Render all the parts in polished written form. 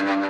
अस्सलाम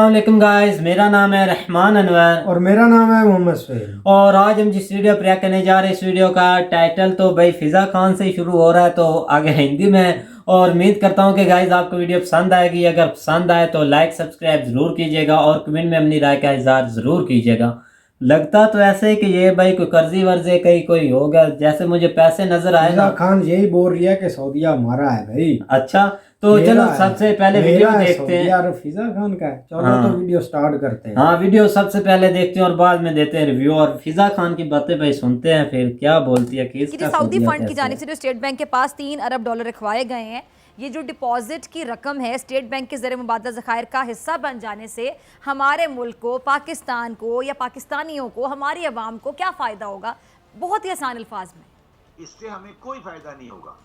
वालेकुम गाइस, मेरा नाम है रहमान अनवर और मेरा नाम है मोहम्मद सुहेल। और आज हम जिस वीडियो पर रिएक्ट करने जा रहे हैं, इस वीडियो का टाइटल तो भाई फिजा खान से ही शुरू हो रहा है, तो आगे हिंदी में है। और उम्मीद करता हूं कि गाइस आपको वीडियो पसंद आएगी। अगर पसंद आए तो लाइक सब्सक्राइब जरूर कीजिएगा और कमेंट में अपनी राय का इजहार जरूर कीजिएगा। लगता तो ऐसे है कि ये भाई कोई कर्जी वर्जे कहीं कोई हो गया, जैसे मुझे पैसे नजर आए फिजा ना। खान यही बोल रही है कि सऊदीया हमारा है भाई। अच्छा, तो चलो सबसे पहले वीडियो देखते हैं। यार फिजा खान का है। चलो हाँ। तो वीडियो स्टार्ट करते हैं। हाँ, वीडियो सबसे पहले देखते हैं और बाद में देते हैं रिव्यू। और फिजा खान की बातें भाई सुनते हैं, फिर क्या बोलती है कि इसका सऊदी फंड की जानिब से जो स्टेट बैंक के पास 3 अरब डॉलर रखवाए गए हैं, ये जो डिपॉजिट की रकम है स्टेट बैंक के ज़रिए मुबादला ज़खायर का हिस्सा बन जाने से हमारे मुल्क को, पाकिस्तान को या पाकिस्तानियों को, हमारी आवाम को क्या फ़ायदा होगा? बहुत ही आसान अल्फाज में, इससे हमें कोई फायदा नहीं होगा।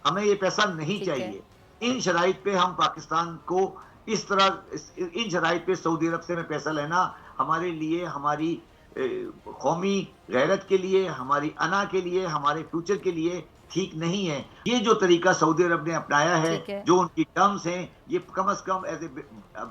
हमें ये पैसा नहीं चाहिए। इन शराइत पे हम पाकिस्तान को इस तरह, इन शराइत पे सऊदी अरब से में पैसा लेना हमारे लिए, हमारी कौमी गैरत के लिए, हमारी अना के लिए, हमारे फ्यूचर के लिए ठीक नहीं है। ये जो तरीका सऊदी अरब ने अपनाया है, जो उनकी टर्म्स हैं, ये कम से कम एज ए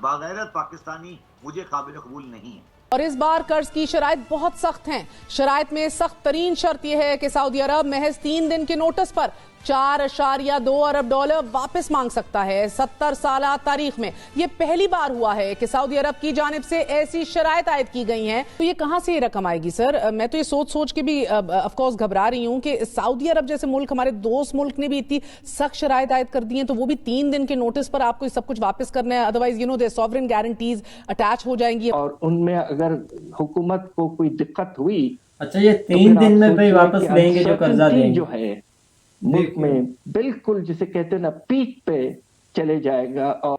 बागैरत पाकिस्तानी मुझे काबिल कबूल नहीं है। और इस बार कर्ज की शराइत बहुत सख्त हैं। शराइत में सख्त तरीन शर्त यह है कि सऊदी अरब महज 3 दिन के नोटिस पर 4.2 अरब डॉलर वापस मांग सकता है। 70 साल तारीख में यह पहली बार हुआ है कि सऊदी अरब की जानिब से ऐसी शराइत आयद की गई हैं। तो ये कहां से ये रकम आएगी सर? मैं तो ये सोच के भी ऑफ कोर्स घबरा रही हूं कि सऊदी अरब जैसे मुल्क, हमारे दोस्त मुल्क ने भी इतनी सख्त शराइत आयद कर दी हैं, तो वो भी 3 दिन के नोटिस पर आपको सब कुछ वापस करना है। Otherwise they sovereign guarantees attach हो जाएंगी और उनमें अगर हुकूमत को कोई दिक्कत हुई, अच्छा, ये 3 दिन में भाई वापस लेंगे जो कर्जा देंगे, जो है मुल्क में बिल्कुल जिसे कहते हैं ना पीक पे चले जाएगा। और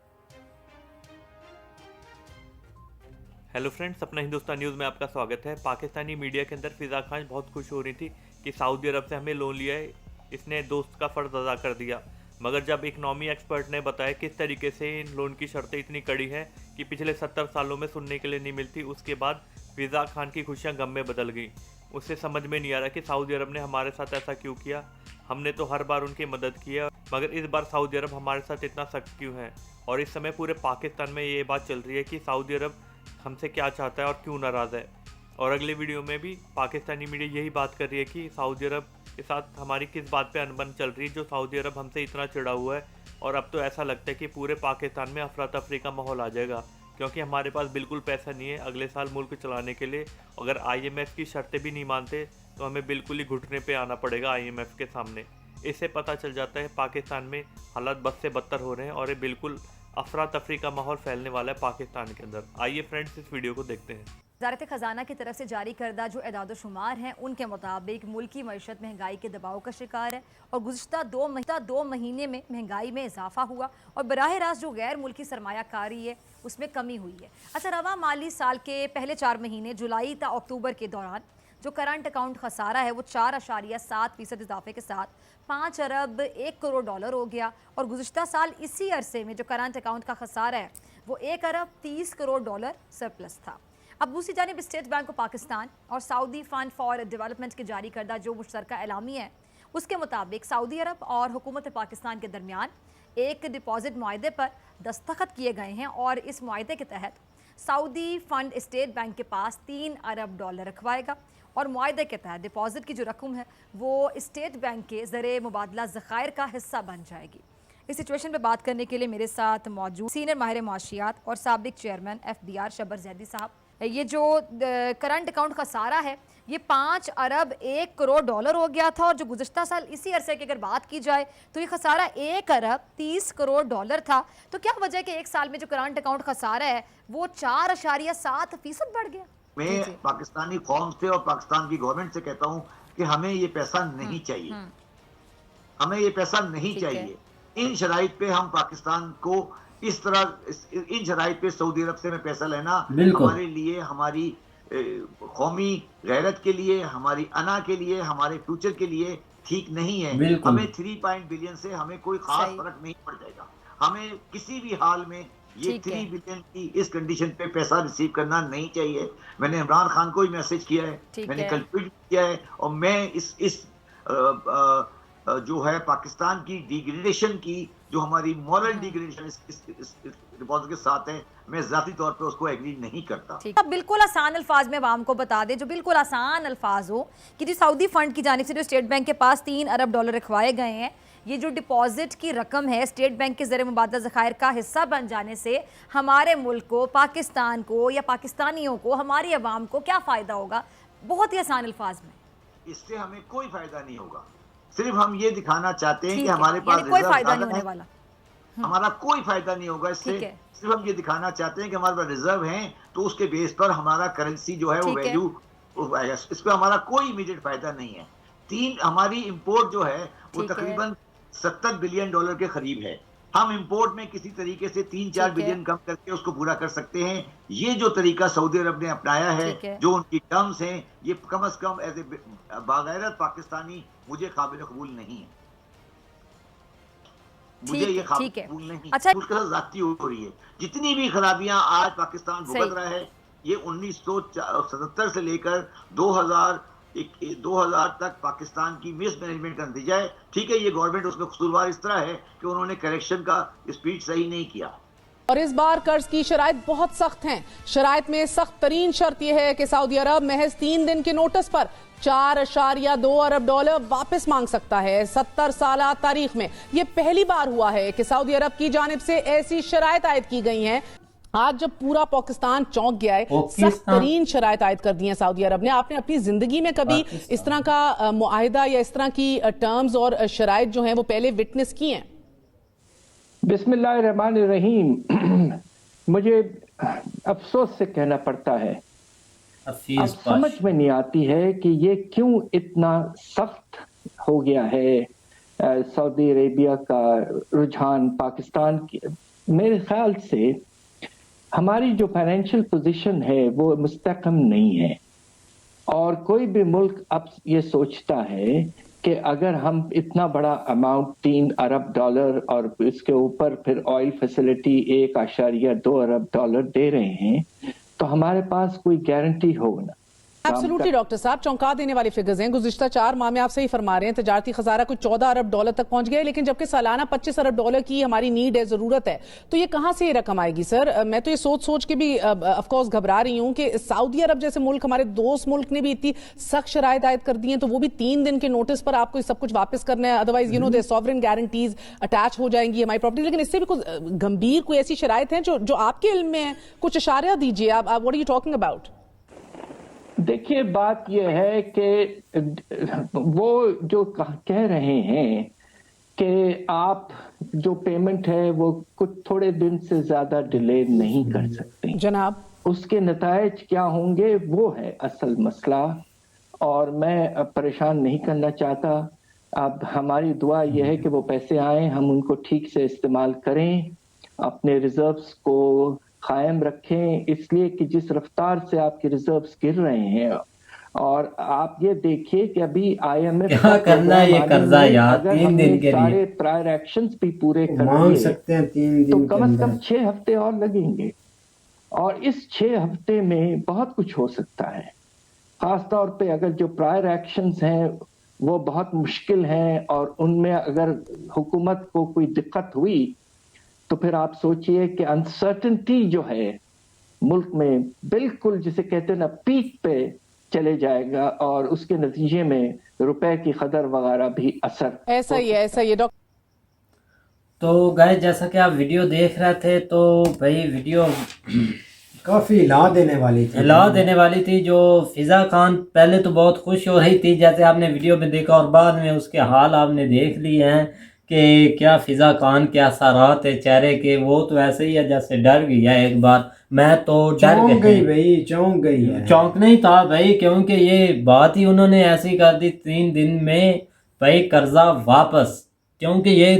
हेलो फ्रेंड्स, अपना हिंदुस्तान न्यूज़ में आपका स्वागत है। पाकिस्तानी मीडिया के अंदर फिजा खान बहुत खुश हो रही थी कि सऊदी अरब से हमें लोन लिया है, इसने दोस्त का फ़र्ज अदा कर दिया। मगर जब इकनॉमी एक्सपर्ट ने बताया किस तरीके से इन लोन की शर्तें इतनी कड़ी हैं कि पिछले 70 सालों में सुनने के लिए नहीं मिलती, उसके बाद फिजा खान की खुशियाँ गम में बदल गई। उससे समझ में नहीं आ रहा कि सऊदी अरब ने हमारे साथ ऐसा क्यों किया। हमने तो हर बार उनकी मदद की है, मगर इस बार सऊदी अरब हमारे साथ इतना सख्त क्यों है? और इस समय पूरे पाकिस्तान में ये बात चल रही है कि सऊदी अरब हमसे क्या चाहता है और क्यों नाराज़ है। और अगले वीडियो में भी पाकिस्तानी मीडिया यही बात कर रही है कि सऊदी अरब के साथ हमारी किस बात पे अनबन चल रही है, जो सऊदी अरब हमसे इतना चिढ़ा हुआ है। और अब तो ऐसा लगता है कि पूरे पाकिस्तान में अफरा तफरी का माहौल आ जाएगा, क्योंकि हमारे पास बिल्कुल पैसा नहीं है अगले साल मुल्क चलाने के लिए। अगर IMF की शर्तें भी नहीं मानते तो हमें बिल्कुल ही घुटने पे आना पड़ेगा IMF के सामने। इससे पता चल जाता है पाकिस्तान में हालात बद से बदतर हो रहे हैं और ये बिल्कुल अफरा तफरी का माहौल फैलने वाला है पाकिस्तान के अंदर। आइए फ्रेंड्स, इस वीडियो को देखते हैं। वज़ारत ख़जाना की तरफ से जारी करदा जो एदाद-ओ-शुमार हैं, उनके मुताबिक मुल्की मईशत महंगाई के दबाव का शिकार है और गुज़िश्ता दो महीने में महंगाई में इजाफा हुआ और बराह रास्त जो गैर मुल्की सरमायाकारी है उसमें कमी हुई है। अच्छा, रवा माली साल के पहले 4 महीने जुलाई ता अक्टूबर के दौरान जो करंट अकाउंट खसारा है वो 4.7% इजाफे के साथ 5 अरब 1 करोड़ डॉलर हो गया। और गुज़िश्ता साल इसी अरसे में जो करंट अकाउंट का खसारा है वो 1 अरब 30 करोड़ डॉलर सरप्लस था। अब दूसरी जानिब स्टेट बैंक ऑफ पाकिस्तान और सऊदी फंड फॉर डेवलपमेंट के जारी करदा जो मुश्तरका एलामी है, उसके मुताबिक सऊदी अरब और हुकूमत पाकिस्तान के दरमियान एक डिपॉजिट मुआहदे पर दस्तखत किए गए हैं और इस मुआहदे के तहत सऊदी फंड स्टेट बैंक के पास 3 अरब डॉलर रखवाएगा और मुआहदे के तहत डिपॉजिट की जो रकम है वो स्टेट बैंक के ज़रिए मुबादला ज़खायर का हिस्सा बन जाएगी। इस सिचुएशन पे बात करने के लिए मेरे साथ मौजूद सीनियर माहिर मुआशियात और साबिक चेयरमैन FBR शबर जैदी साहब। ये जो करंट अकाउंट का सारा है ये 5 अरब 1 करोड़ डॉलर हो गया था और जो गुज़िश्ता साल इसी अरसे की अगर बात की जाए तो ये खसारा 1 अरब 30 करोड़ डॉलर था। तो क्या वजह है कि एक साल में जो करंट अकाउंट खसारा है वो 4.7% बढ़ गया? मैं पाकिस्तानी कौम से और पाकिस्तान की गवर्नमेंट से कहता हूँ कि हमें ये पैसा नहीं चाहिए, हमें ये पैसा नहीं चाहिए। इन शराइत पे हम पाकिस्तान को इस तरह, इन शराइत पे सऊदी अरब से में पैसा लेना हमारे लिए, हमारी कौमी गैरत के लिए, हमारी अना के लिए, हमारे फ्यूचर के लिए ठीक नहीं है। हमें 3 बिलियन से हमें कोई खास फर्क नहीं पड़ जाएगा। हमें किसी भी हाल में ये ठीक है। 3 बिलियन की इस कंडीशन पे पैसा रिसीव करना नहीं चाहिए। मैंने इमरान खान को भी मैसेज किया है, ठीक मैंने है। कल ट्वीट किया है, और मैं इस जो है पाकिस्तान की डिग्रेडेशन की, जो हमारी मॉरल डिग्रेडेशन इस डिपॉजिट के साथ है, मैं जाती तौर पे उसको एग्री नहीं करता। ठीक। अब बिल्कुल आसान अल्फाज में आवाम को बता दें, जो बिल्कुल आसान अल्फाज हो, कि जो सऊदी फंड की जानिब से जो स्टेट बैंक के पास 3 अरब डॉलर रखवाए गए हैं, ये जो डिपॉजिट की रकम है स्टेट बैंक के ज़रिए मुबादला ज़खायर का हिस्सा बन जाने से हमारे मुल्क को, पाकिस्तान को या पाकिस्तानियों को, हमारी आवाम को क्या फ़ायदा होगा? बहुत ही आसान अल्फाज में। इससे हमें कोई फायदा नहीं होगा। सिर्फ हम ये दिखाना चाहते हैं ठीक कि है, हमारे पास यानी कोई रिजर्व फ़ायदा नहीं ज़्यादा होने है। वाला। हमारा कोई फायदा नहीं होगा इससे। ठीक है। सिर्फ हम ये दिखाना चाहते हैं कि हमारे पास रिजर्व हैं, तो उसके बेस पर हमारा करेंसी जो है वो ठीक है। वैल्यू आएगा। इस पर हमारा कोई इमीडिएट फायदा नहीं है। हमारी इंपोर्ट जो है वो ठीक है। तकरीबन 70 बिलियन डॉलर के करीब है। हम इंपोर्ट में किसी तरीके से 3-4 ठीक है। बिलियन कम करके उसको पूरा कर सकते हैं। ये जो तरीका सऊदी अरब ने अपनाया है, ठीक है। जो उनकी टर्म्स हैं, ये कम से कम एज ए बागैरत पाकिस्तानी मुझे काबिल कबूल नहीं है। मुझे ये ठीक है। कबूल नहीं। अच्छा। उसके साथ जाती हो रही है। जितनी भी खराबियां आज पाकिस्तान भुगत सही। रहा है, ये 1977 से लेकर 2000 तक पाकिस्तान की मिसमैनेजमेंट का नतीजा है। ठीक है, ये गवर्नमेंट उसमें कसूरवार इस तरह है कि उन्होंने करेक्शन का स्पीड सही नहीं किया। और इस बार कर्ज की शराइत बहुत सख्त हैं। शराइत में सख्त तरीन शर्त यह है कि सऊदी अरब महज 3 दिन के नोटिस पर 4.2 अरब डॉलर वापस मांग सकता है। 70 साल तारीख में यह पहली बार हुआ है कि सऊदी अरब की जानिब से ऐसी शराइत आयद की गई हैं। आज जब पूरा पाकिस्तान चौंक गया है, सख्त तरीन शराइत आयद कर दी है सऊदी अरब ने। आपने अपनी जिंदगी में कभी इस तरह का मुआहिदा या इस तरह की टर्म्स और शराइत जो हैं वो पहले विटनेस की हैं? बिस्मिल्लाहिर्रहमानिर्रहीम। मुझे अफसोस से कहना पड़ता है, अब समझ में नहीं आती है कि ये क्यों इतना सख्त हो गया है सऊदी अरेबिया का रुझान पाकिस्तान की। मेरे ख्याल से हमारी जो फाइनेंशियल पोजीशन है वो मुस्तहकम नहीं है, और कोई भी मुल्क अब ये सोचता है कि अगर हम इतना बड़ा अमाउंट 3 अरब डॉलर और इसके ऊपर फिर ऑयल फैसिलिटी 1.2 अरब डॉलर दे रहे हैं, तो हमारे पास कोई गारंटी हो ना। एब्सोल्युटली डॉक्टर साहब, चौंका देने वाली फिगर्स हैं। गुज़िश्ता 4 माह में आप सही फरमा रहे हैं, तजारती खजारा कुछ 14 अरब डॉलर तक पहुंच गया है, लेकिन जबकि सालाना 25 अरब डॉलर की हमारी नीड है, जरूरत है, तो ये कहां से ये रकम आएगी? सर, मैं तो ये सोच के भी ऑफ कोर्स घबरा रही हूं कि सऊदी अरब जैसे मुल्क, हमारे दोस्त मुल्क ने भी इतनी सख्त शराइत आयद कर दी हैं, तो वो भी 3 दिन के नोटिस पर आपको सब कुछ वापस करना है, otherwise you know they sovereign guarantees attach हो जाएंगी हमारी प्रॉपर्टी। लेकिन इससे भी कुछ गंभीर कोई ऐसी शराइत हैं जो आपके इल्म में है? कुछ इशारा दीजिए आप, what are you talking about? देखिए, बात यह है कि वो जो कह रहे हैं कि आप जो पेमेंट है वो कुछ थोड़े दिन से ज्यादा डिले नहीं कर सकते जनाब। उसके नतायज क्या होंगे वो है असल मसला, और मैं परेशान नहीं करना चाहता। अब हमारी दुआ यह है कि वो पैसे आए, हम उनको ठीक से इस्तेमाल करें, अपने रिजर्व्स को कायम रखें, इसलिए कि जिस रफ्तार से आपके रिजर्व्स गिर रहे हैं, और आप ये देखिए कि अभी IMF क्या करना है ये कर्जा यार 3 दिन के लिए, सारे प्रायर एक्शंस भी पूरे कर मांग सकते हैं 3 दिन तो कम से कम 6 हफ्ते और लगेंगे, और इस 6 हफ्ते में बहुत कुछ हो सकता है। खास तौर पे अगर जो प्रायर एक्शंस हैं वो बहुत मुश्किल हैं, और उनमें अगर हुकूमत को कोई दिक्कत हुई तो फिर आप सोचिए कि अनसर्टेनिटी जो है मुल्क में बिल्कुल जिसे कहते हैं ना पीक पे चले जाएगा, और उसके नतीजे में रुपए की कदर वगैरह भी असर। ऐसा ही है डॉक्टर। तो गाइस, जैसा कि आप वीडियो देख रहे थे, तो भाई वीडियो काफी हिला देने वाली थी। जो फिजा खान पहले तो बहुत खुश हो रही थी, जैसे आपने वीडियो में देखा, और बाद में उसके हाल आपने देख लिए हैं कि क्या फिजा खान के असरात है चेहरे के, वो तो ऐसे ही है जैसे डर गई है एक बार। मैं तो डर गई भाई, चौंक गई है। चौंकना ही था भाई, क्योंकि ये बात ही उन्होंने ऐसी कर दी 3 दिन में भाई कर्जा वापस, क्योंकि ये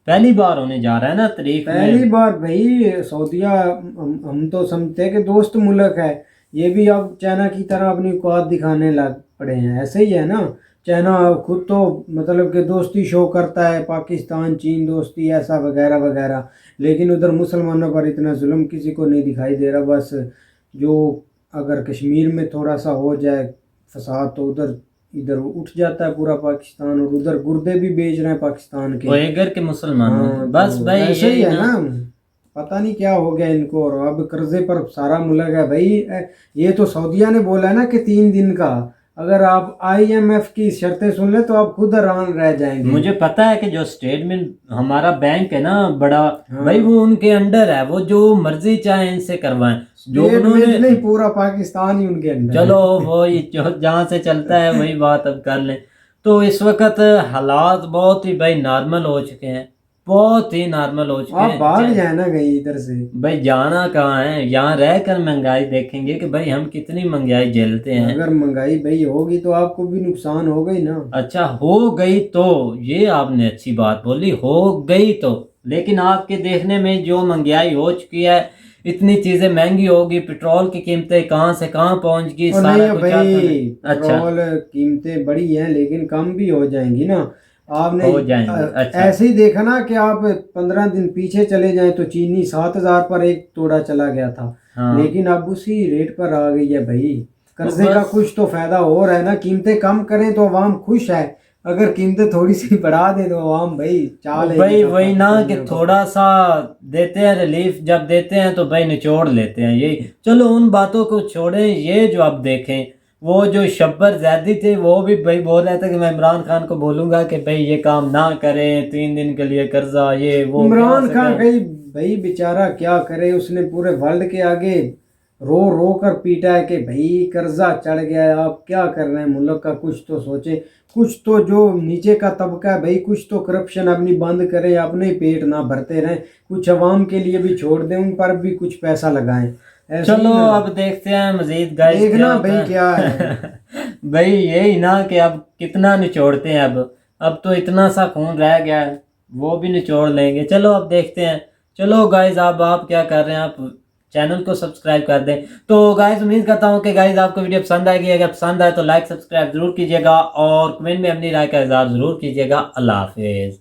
पहली बार होने जा रहा है ना तारीख में, पहली बार भाई। सऊदिया हम तो समझते हैं कि दोस्त मुल्क है, ये भी अब चाइना की तरह अपनी औकात दिखाने लग पड़े हैं, ऐसे ही है ना। चाइना खुद तो मतलब कि दोस्ती शो करता है, पाकिस्तान चीन दोस्ती ऐसा वगैरह वगैरह, लेकिन उधर मुसलमानों पर इतना जुल्म किसी को नहीं दिखाई दे रहा। बस जो अगर कश्मीर में थोड़ा सा हो जाए फसाद तो उधर इधर उठ जाता है पूरा पाकिस्तान, और उधर गुर्दे भी बेच रहे हैं पाकिस्तान के, उइगर के मुसलमानों। हाँ, बस तो भाई ऐसे ही यही है ना, पता नहीं क्या हो गया इनको। और अब कर्जे पर सारा मुल्क है भाई। ये तो सऊदीया ने बोला है ना कि 3 दिन का, अगर आप IMF की शर्तें सुन ले तो आप खुद हैरान रह जाएंगे। मुझे पता है कि जो स्टेटमेंट हमारा बैंक है ना बड़ा, हाँ। भाई वो उनके अंडर है, वो जो मर्जी चाहे इनसे करवाएं, जो उन्होंने नहीं पूरा पाकिस्तान ही उनके अंदर। चलो वही जहाँ से चलता है वही बात अब कर लें। तो इस वक्त हालात बहुत ही भाई नॉर्मल हो चुके हैं, बहुत ही नॉर्मल हो चुके आप हैं। भाग जाए ना कहीं इधर से। भाई जाना कहाँ है, यहाँ रहकर महंगाई देखेंगे कि भाई हम कितनी महंगाई झेलते हैं। अगर महंगाई भाई होगी तो आपको भी नुकसान हो गई ना। अच्छा हो गई तो, ये आपने अच्छी बात बोली, हो गई तो, लेकिन आपके देखने में जो महंगाई हो चुकी है, इतनी चीजें महंगी होगी, पेट्रोल की कीमतें कहाँ से कहाँ पहुंच गई, और सारा नहीं कुछ भाई, अच्छा पेट्रोल कीमतें बढ़ी हैं लेकिन कम भी हो जाएंगी ना। आपने हो जाएंगे। अच्छा ऐसे ही देखा ना कि आप 15 दिन पीछे चले जाएं तो चीनी 7,000 पर एक तोड़ा चला गया था। हाँ। लेकिन अब उसी रेट पर आ गई है भाई। कर्जे तो का बस- कुछ तो फायदा हो रहा है ना, कीमतें कम करें तो अवाम खुश है, अगर कीमतें थोड़ी सी बढ़ा दे तो अवाम भाई चाल भाई वही ना कि थोड़ा सा देते हैं रिलीफ, जब देते हैं तो भाई निचोड़ लेते हैं। यही चलो उन बातों को छोड़ें, ये जो आप देखें वो जो शब्बर ज़ैदी थे वो भी भाई बोल रहे थे कि मैं इमरान खान को बोलूंगा कि भाई ये काम ना करें, 3 दिन के लिए कर्जा ये वो। इमरान खान कहीं भाई बेचारा क्या करे, उसने पूरे वर्ल्ड के आगे रो रो कर पीटा है कि भाई कर्जा चढ़ गया है, आप क्या कर रहे हैं, मुल्क का कुछ तो सोचे, कुछ तो जो नीचे का तबका है भाई कुछ तो करप्शन अपनी बंद करें, अपने पेट ना भरते रहें, कुछ अवाम के लिए भी छोड़ दें, उन पर भी कुछ पैसा लगाएं। चलो अब देखते हैं मजीद गाइस देखना भाई क्या है। भाई यही ना कि अब कितना निचोड़ते हैं। अब तो इतना सा खून रह गया है, वो भी निचोड़ लेंगे। चलो अब देखते हैं। चलो गाइस अब आप क्या कर रहे हैं, आप चैनल को सब्सक्राइब कर दें। तो गाइस उम्मीद करता हूँ कि गाइस आपको वीडियो पसंद आएगी। अगर पसंद आए तो लाइक सब्सक्राइब जरूर कीजिएगा और कमेंट में अपनी राय का इज़हार जरूर कीजिएगा। अल्लाह हाफिज़।